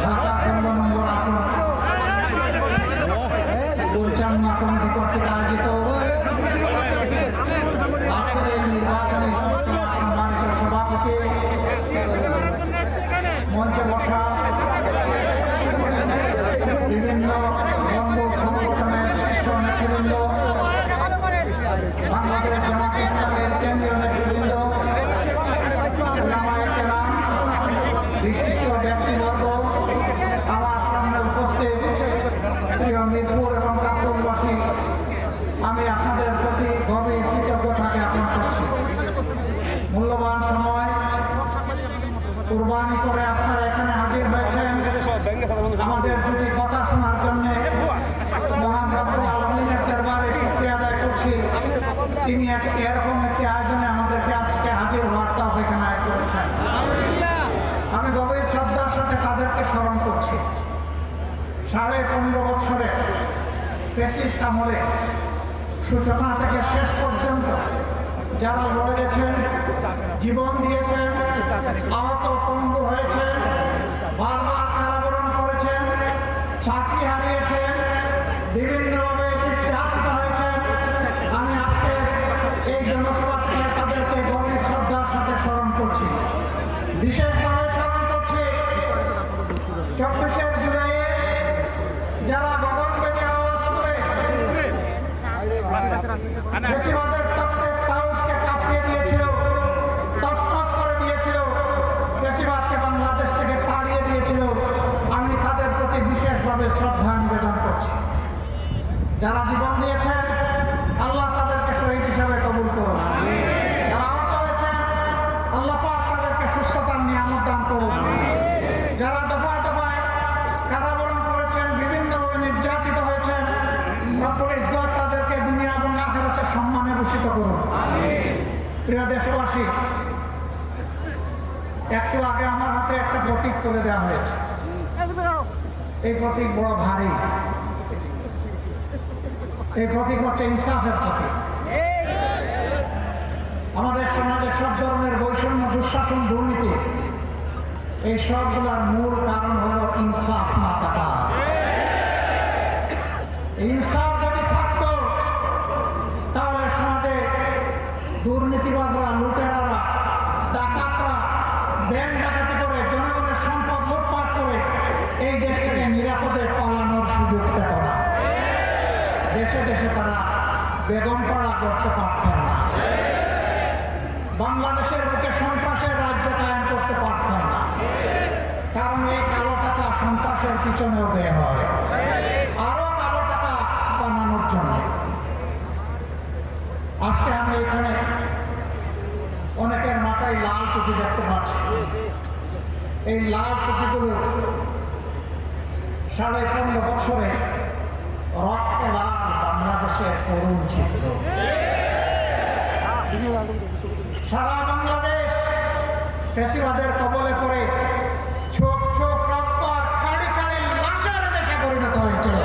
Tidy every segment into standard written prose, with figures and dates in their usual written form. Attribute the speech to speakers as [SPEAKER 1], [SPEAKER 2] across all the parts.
[SPEAKER 1] ঢাকা 15 নম্বর আসন পরিচালনা কমিটি কর্তৃক আয়োজিত আজকের এই নির্বাচনী সম্মানিত সভাপতি, মঞ্চে বসা বিভিন্ন বন্ধ সংগঠনের শীর্ষ নেতৃবৃন্দ, বাংলাদেশ জামাত ইসলামের কেন্দ্রীয় নেতৃবৃন্দ, উলামায়ে কেরাম, বিশিষ্ট ব্যক্তিবর্গ, আমার সামনে উপস্থিত প্রিয় মিরপুর এবং কাফরুলবাসী, আমি আপনাদের প্রতি গভীর কৃতজ্ঞতা জ্ঞাপন করছি। মূল্যবান সময় কুরবানি করে আপনারা এখানে হাজির হয়েছেন আমাদের দুটি কথা শোনার জন্য। মহান রব্বুল আলামিনের দরবারে শুকরিয়া আদায় করছি, তিনি এরকম একটি আয়োজনে আমাদেরকে আজকে হাজির হওয়ার তৌফিক এনায়েত করেছেন। আমি গভীর শ্রদ্ধার সাথে তাদেরকে স্মরণ করছি। 15.5 বছরে ফ্যাসিস্ট আমলে সূচনা থেকে শেষ পর্যন্ত যারা লড়ে গেছেন, জীবন দিয়েছেন, আহত পঙ্গু হয়েছেন, বারবার কারাবরণ করেছেন, চাকরি হারিয়েছেন, বিভিন্নভাবে নির্যাতিত হয়েছেন, আমি আজকে এই জনসভা থেকে তাদেরকে গভীর শ্রদ্ধার সাথে স্মরণ করছি। বিশেষভাবে স্মরণ করছি 24শে জুলাইয়ে যারা গগন বেজে আওয়াজ করে ফ্যাসিবাদের তত্ত্বের তাউসকে কাঁপিয়ে দিয়েছিল, তছনছ করে দিয়েছিল, ফ্যাসিবাদকে বাংলাদেশ থেকে তাড়িয়ে দিয়েছিল। আমি তাদের প্রতি বিশেষভাবে শ্রদ্ধা নিবেদন করছি। যারা জীবন দিয়েছেন, আল্লাহ তাদেরকে শহীদ হিসেবে কবুল করুন। যারা আহত হয়েছেন, আল্লাহ পাক তাদেরকে সুস্থতার নিয়ামত দান করুন। যারা দফায় দফায় কারাবরণ করেছেন, বিভিন্নভাবে নির্যাতিত হয়েছেন, রব্বুল ইজ্জত তাদেরকে দুনিয়া এবং আখিরাতে সম্মানে ভূষিত করুন। প্রিয় দেশবাসী, একটু আগে আমার হাতে একটা প্রতীক তুলে দেওয়া হয়েছে। এই প্রতীক বড় ভারী। এই প্রতীক হচ্ছে ইনসাফের প্রতীক। আমাদের সমাজে সব ধরনের বৈষম্য, দুঃশাসন, দুর্নীতি, এই সবগুলোর মূল কারণ হলো ইনসাফ না থাকা। ইনসাফ যদি থাকতো তাহলে সমাজে দুর্নীতিবাজরা, লুটেরারা, ডাকাতরা ব্যাংক ডাকাতি করে জনগণের সম্পদ লুটপাট করে এই দেশ থেকে নিরাপদে পালানোর সুযোগ পেত না। দেশে দেশে তারা বেগম পাড়া করতে পারতেন না। বাংলাদেশের বুকে সন্ত্রাসের রাজ্য কায়েম করতে পারতেন না, কারণ এই কালো টাকা সন্ত্রাসের পিছনেও ব্যয় হয়, আরো কালো টাকা বানানোর জন্য। আজকে আমি এখানে অনেকের মাথায় লাল টুপি দেখতে পাচ্ছি। এই লাল টুপিগুলো 15.5 বছরে রক্ত লাল বাংলাদেশের করুণ চিত্র। সারা বাংলাদেশ ফ্যাসিবাদের কবলে পড়ে ছোপ ছোপ রক্ত আর খাড়ি খাড়ি লাশের দেশে পরিণত হয়েছিল।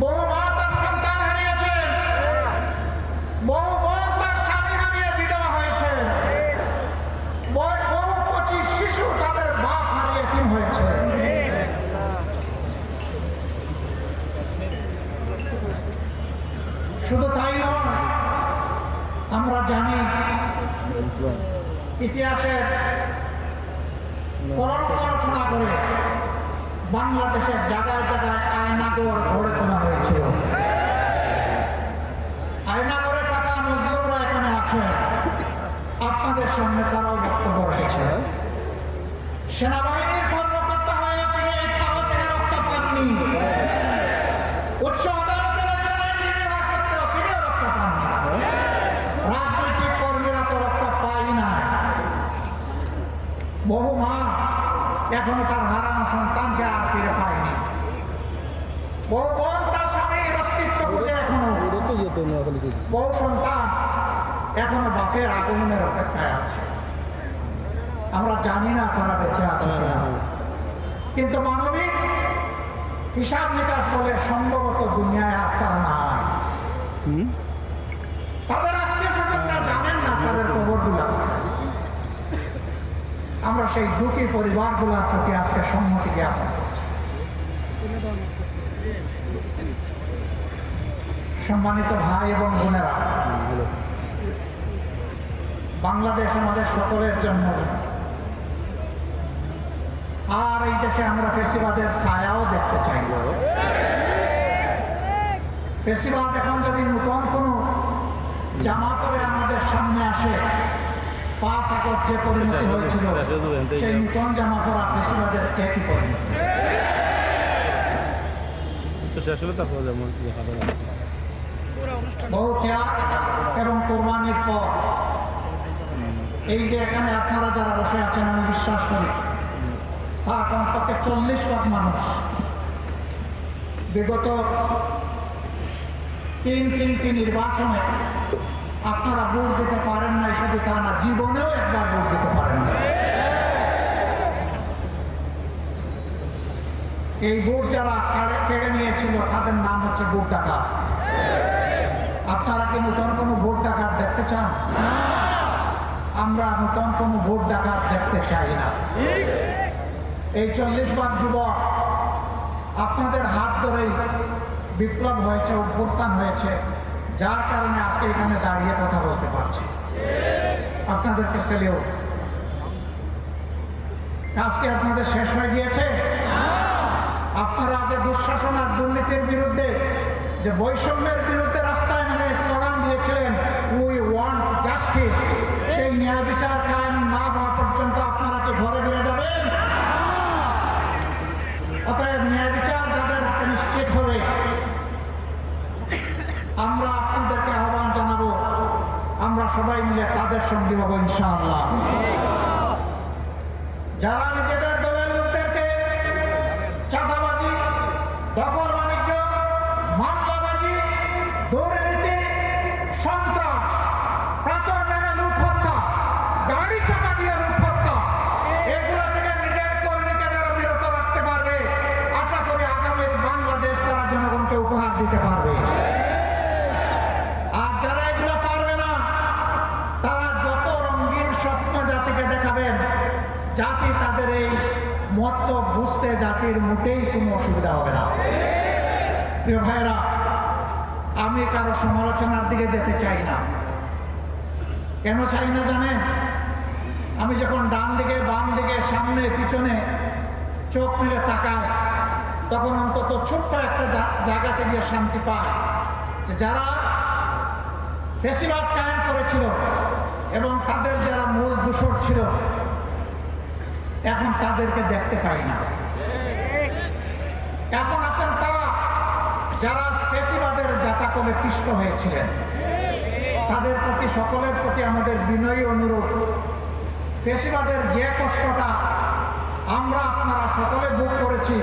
[SPEAKER 1] বহু মা তার সন্তান হারিয়েছেন, বহু বোন তার স্বামী হারিয়ে বিধবা হয়েছে, বহু 25 শিশু তাদের বাপ হারিয়ে এতিম হয়েছে। শুধু তাই নয়, আমরা জানি ইতিহাসের কলঙ্ক রচনা করে বাংলাদেশের জায়গায় জায়গায় আয়নাঘর গড়ে তোলা হয়েছিল। আয়নাঘরে থাকা মুসলিমরা এখানে আছে, আপনাদের সামনে তারাও বক্তব্য রেখেছে। সেনাবাহিনীর কর্মকর্তা হয়ে তিনি এই খাবার থেকে রক্ষা পাননি, উচ্চ আদালতের সত্ত্বেও তিনিও রক্ষা পাননি, রাজনৈতিক কর্মীরা তো রক্ষা পাই না। বহু মা এখনো তার হারানো সন্তানকে আর ফিরে পায়নি, বহু বোন তার স্বামীর অস্তিত্ব বুঝে এখনো, বহু সন্তান এখনো বাপের আগমনের অপেক্ষায় আছে। আমরা জানি না তারা বেঁচে আছে কিনা, কিন্তু মানবিক হিসাব নিকাশ বলে সম্ভবত দুনিয়ায় আর তারা নাই। তাদের আত্মীয় স্বজনরা জানেন না তাদের কবরগুলা কোথায়। আমরা সেই দুঃখী পরিবারগুলোর প্রতি আজকে সম্মতি জ্ঞাপন করছি। সম্মানিত ভাই এবং বোনেরা, বাংলাদেশ আমাদের সকলের জন্য, আর এই দেশে আমরা ফেসিবাদের ছায়াও দেখতে চাই না। ফেসিবাদ এখন যদি নতুন কোনো জামা পরে আমাদের সামনে আসে, 5 আগস্ট যে পরিণতি হয়েছিল সেই নতুন জামা পরা ফেসিবাদের একই পরিণতি। বহু ত্যাগ এবং কোরবানির পর এই যে এখানে আপনারা যারা বসে আছেন, আমি বিশ্বাস করি তার কমপক্ষে 40 লাখ মানুষ বিগত 3 নির্বাচনে আপনারা ভোট দিতে পারেন নাই, শুধু তা না, জীবনেও একবার ভোট দিতে পারেন না। এই ভোট যারা কেড়ে নিয়েছিল তাদের নাম হচ্ছে ভোট ডাকাত। আপনারা কি নতুন কোনো ভোট ডাকাত দেখতে চান? আমরা নতুন কোনো ভোট ডাকাত দেখতে চাই না। এই 40 লাখ যুবক আপনাদের হাত ধরেই বিপ্লব হয়েছে, অভ্যুত্থান হয়েছে, যার কারণে আজকে এখানে দাঁড়িয়ে কথা বলতে পারছি। আপনাদেরকে সেলিউট। আজকে আপনাদের শেষ হয়ে গিয়েছে। আপনারা যে দুঃশাসন আর দুর্নীতির বিরুদ্ধে, যে বৈষম্যের বিরুদ্ধে রাস্তায় নেমে স্লোগান দিয়েছিলেন, উই ওয়ান্ট জাস্টিস, সেই ন্যায় বিচার কায়েম না হওয়া পর্যন্ত আপনারা কি ঘরে ফিরে যাবেন? অতএব ন্যায় বিচার যাদের হাতে নিশ্চিত হবে, আমরা আপনাদেরকে আহ্বান জানাবো, আমরা সবাই মিলে তাদের সঙ্গী হব ইনশাআল্লাহ। যারা নিজেদের দলের লোকদেরকে চাঁদাবাজি, দখল বাণিজ্য, মামলাবাজি, দুর্নীতি, সন্ত্রাস, পাথর মেরে লুট হত্যা, গাড়ি চাপা দিয়ে লুট হত্যা, এগুলো থেকে নিজের কর্মীকে যারা বিরত রাখতে পারবে, আশা করি আগামীর বাংলাদেশ তারা জনগণকে উপহার দিতে পারবে। আর যারা এগুলো পারবে না, তারা যত রঙিন স্বপ্ন জাতিকে দেখাবেন, জাতি তাদের এই মতলব বুঝতে জাতির মোটেই কোনো অসুবিধা হবে না। প্রিয় ভাইরা, আমি কারো সমালোচনার দিকে যেতে চাই না। কেন চাই না জানেন? আমি যখন ডান দিকে, বাম দিকে, সামনে, পিছনে চোখ মিলে তাকাই, তখন অন্তত ছোট্ট একটা জায়গাতে গিয়ে শান্তি পায় যে যারা ফেসিবাদ কায়েম করেছিল এবং তাদের যারা মূল দূষর ছিল, এখন তাদেরকে দেখতে পাই না। এখন আছেন তারা যারা ফেসিবাদের জাতাকলে পিষ্ট হয়েছিলেন। তাদের প্রতি, সকলের প্রতি আমাদের বিনয়ী অনুরোধ, ফেসিবাদের যে কষ্টটা আমরা আপনারা সকলে ভোগ করেছি,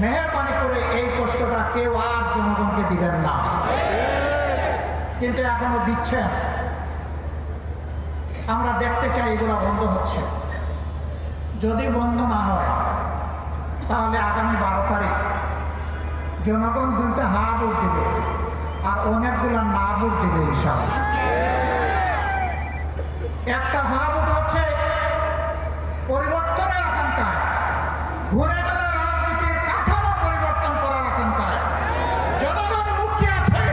[SPEAKER 1] মেহেরবানি করে এই কষ্টটা কেউ আর জনগণকে দিবেন না। কিন্তু এখনো দিচ্ছেন। আমরা দেখতে চাই এগুলো বন্ধ হচ্ছে। যদি বন্ধ না হয়, তাহলে আগামী 12 তারিখ জনগণ 2টা হা ভোট দেবে আর অনেকগুলো না ভোট দেবে ইনশাআল্লাহ। একটা হা ভোট হচ্ছে পরিবর্তনের আকাঙ্ক্ষায়, ঘুরে দাঁড়া রাজনীতির কাঠামো পরিবর্তন করার আকাঙ্ক্ষায় জনগণ মুখিয়ে আছে।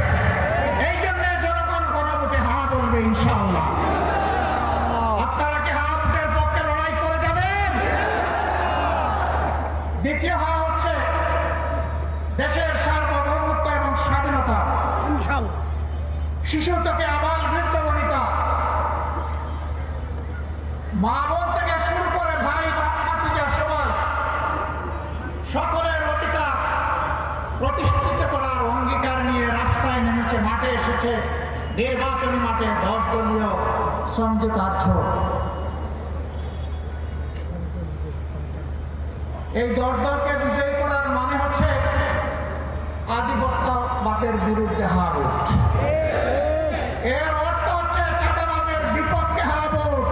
[SPEAKER 1] এই জন্য জনগণ গণভোটে হা বলবে ইনশাআল্লাহ। আপনারা কি হা ভোটের পক্ষে লড়াই করে যাবেন? দ্বিতীয় হা হচ্ছে দেশের সার্বভৌমত্ব এবং স্বাধীনতা। শিশু থেকে আবাল বৃদ্ধ বনিতা, মা বোন থেকে শুরু করে ভাই ভাতিজা সবাই, সকলের অধিকার প্রতিষ্ঠিত করার অঙ্গীকার নিয়ে রাস্তায় নেমেছে, মাঠে এসেছে। নির্বাচনী মাঠে 10 দলীয় সমঝোতার্থ। এই 10 দলকে বিজয়ী করার মানে হচ্ছে আধিপত্যবাদের বিরুদ্ধে হা ভোট। এর অর্থ হচ্ছে চাঁদাবাজের বিপক্ষে হা ভোট।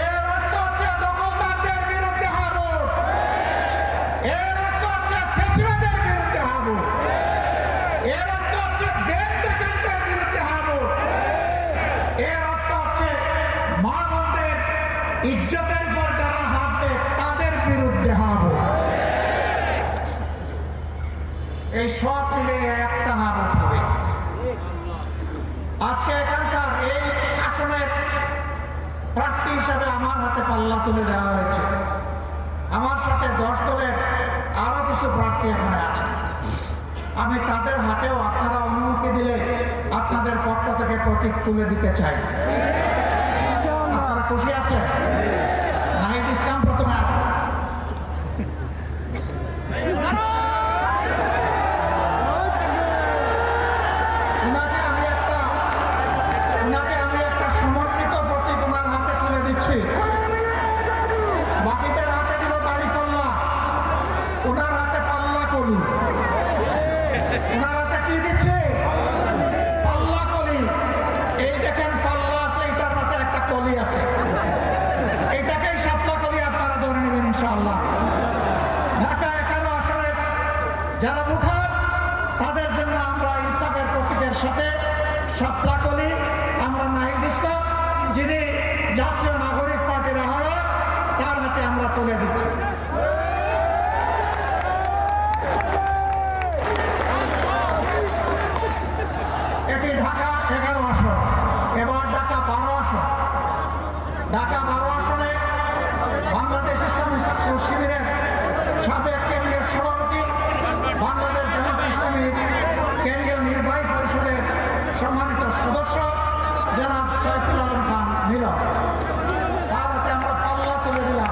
[SPEAKER 1] এর অর্থ হচ্ছে দখলদারদের বিরুদ্ধে হা ভোট। এর অর্থ হচ্ছে ফেসিবাদের বিরুদ্ধে হা ভোট। এর অর্থ হচ্ছে দেশ দেশান্তের বিরুদ্ধে হা ভোট। এর অর্থ হচ্ছে মা বোনদের ইজ্জতের উপর যারা হাত দেয় তাদের বিরুদ্ধে হব। এই সব মিলে একটা হাত উঠবে। আজকে এখানকার এই আসনের প্রার্থী হিসাবে আমার হাতে পাল্লা তুলে দেওয়া হয়েছে। আমার সাথে 10 দলের আরো কিছু প্রার্থী এখানে আছে। আমি তাদের হাতেও আপনারা অনুমতি দিলে আপনাদের পক্ষ থেকে প্রতীক তুলে দিতে চাই। আপনারা খুশি আছেন? নাহিদ ইসলাম প্রথমে আসেন। ওনাকে আমি একটা সমন্বিত প্রতীক ওনার হাতে তুলে দিচ্ছি। বাকিদের হাতে দিব দাড়ি পাল্লা, ওনার হাতে পাল্লা কলি। ওনার হাতে কি দিচ্ছে? পাল্লা কলি। এই দেখেন পাল্লা আছে, এটার মধ্যে একটা কলি আছে, এটাকেই শাপলা কলি আপনারা ধরে নেবেন ইনশাআল্লাহ। ঢাকা 11 আসনের যারা ভোটার তাদের জন্য আমরা ইনসাফের প্রতীকের সাথে শাপলা কলি আমরা নাহিদ ইসলাম, যিনি জাতীয় নাগরিক পার্টির আহ্বায়ক, তার হাতে আমরা তুলে দিচ্ছি। এটি ঢাকা 11 আসন। এবার ঢাকা 12 আসন। ঢাকা 12 আসনে বাংলাদেশ ইসলামী ছাত্র শিবিরের সাবেক কেন্দ্রীয় সভাপতি, বাংলাদেশ জামাত ইসলামীর কেন্দ্রীয় নির্বাহী পরিষদের সম্মানিত সদস্য জনাব সাইফুল আলম খান মিলন, তার হাতে আমরা পাল্লা তুলে দিলাম।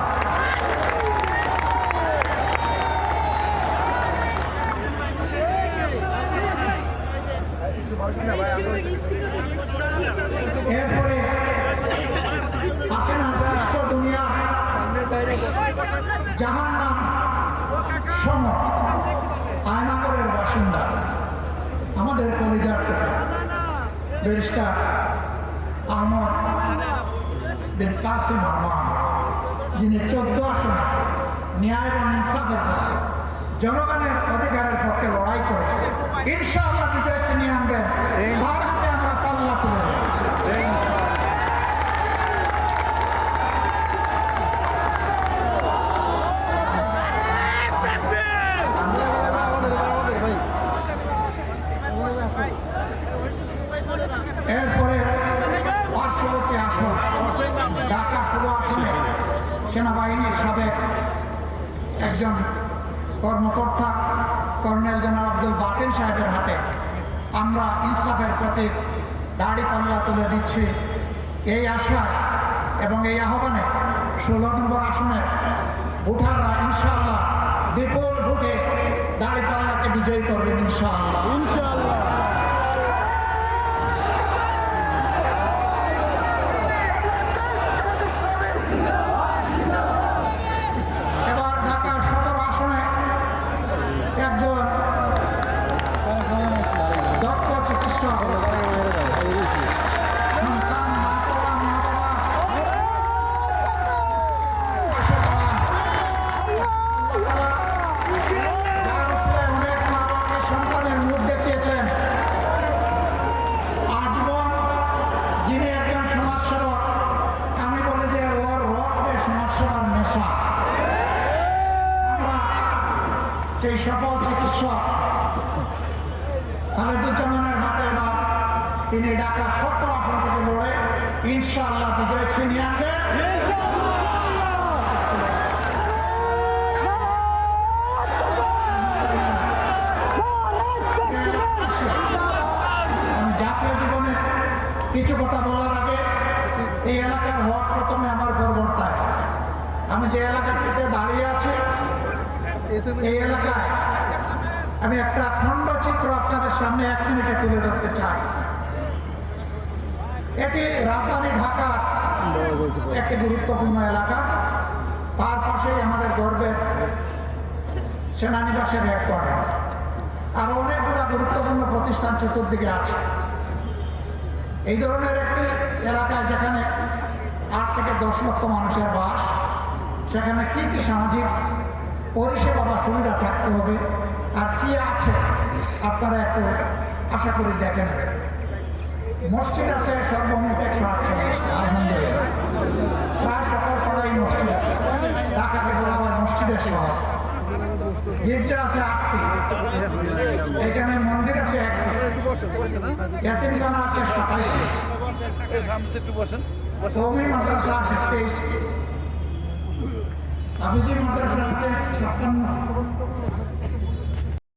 [SPEAKER 1] এরপরে হাসিনার সৃষ্ট দুনিয়ার জাহান্নাম সম আয়নাগরের বাসিন্দা আমাদের কলিজার ব্যারিস্টার আহমদ বিন কাসিম আরমান, যিনি 14 আসনে ন্যায় এবং ইনসাফের পক্ষে, জনগণের অধিকারের পক্ষে লড়াই করে ইনশাআল্লাহ বিজয় ছিনিয়ে আনবেন, তার হাতে আমরা পাল্লা তুলে দেব। এরপরে পার্শ্ববর্তী আসন ঢাকা 16 আসনে সেনাবাহিনীর সাবেক একজন কর্মকর্তা কর্নেল জনাব আব্দুল বাতেন সাহেবের হাতে আমরা ইনসাফের প্রতীক দাড়ি পাল্লা তুলে দিচ্ছি। এই আশায় এবং এই আহ্বানে 16 নম্বর আসনের ভোটাররা ইনশাআল্লাহ বিপুল ভোটে দাড়ি পাল্লাকে বিজয়ী করবেন ইনশাআল্লাহ। এবার ঢাকা 17 আসনে একজন দক্ষ চিকিৎসক, সন্তান না পাওয়া মা বাবা অনেক মা বাবা সন্তানের মুখ দেখিয়েছেন, আজীবন যিনি একজন সমাজসেবক, আমি বলি যে ওর রক্তে সমাজসেবার নেশা। আমরা সেই সফল চিকিৎসক খালেদুজ্জামানের হাতে এবার তিনি ঢাকা 17 আসন থেকে লড়ে ইনশাআল্লাহ বিজয় ছিনিয়ে আনবেন। আমি জাতীয় জীবনে কিছু কথা বলার আগে এই এলাকার হক প্রথমে আমার পরবর্তায়। আমি যে এলাকাটিতে দাঁড়িয়ে আছি এই এলাকায় আমি একটা খণ্ডচিত্র আপনাদের সামনে 1 মিনিটে তুলে ধরতে চাই। এটি রাজধানী ঢাকার একটি গুরুত্বপূর্ণ এলাকা। তার পাশেই আমাদের গর্বের সেনানিবাসের হেডকোয়ার্টার, আরো অনেকগুলো গুরুত্বপূর্ণ প্রতিষ্ঠান চতুর্দিকে আছে। এই ধরনের একটি এলাকায় যেখানে 8 থেকে 10 লক্ষ মানুষের বাস, সেখানে কি কি সামাজিক পরিষেবা বা সুবিধা থাকতে হবে আর কি আছে আপনারা একটু আশা করি দেখে নেবেন। মসজিদ আছে সর্বমোট 148টা, আলহামদুলিল্লাহ। প্রায় সকল পাড়াই মসজিদ আছে, ঢাকাকে বলা হয় মসজিদের শহর। গির্জা আছে 8টি, এখানে মন্দির আছে 1টি, ইয়াতিমখানা আছে 27টি, কওমি মাদ্রাসা আছে 23টি, হাফিজি মাদ্রাসা আছে 56টি।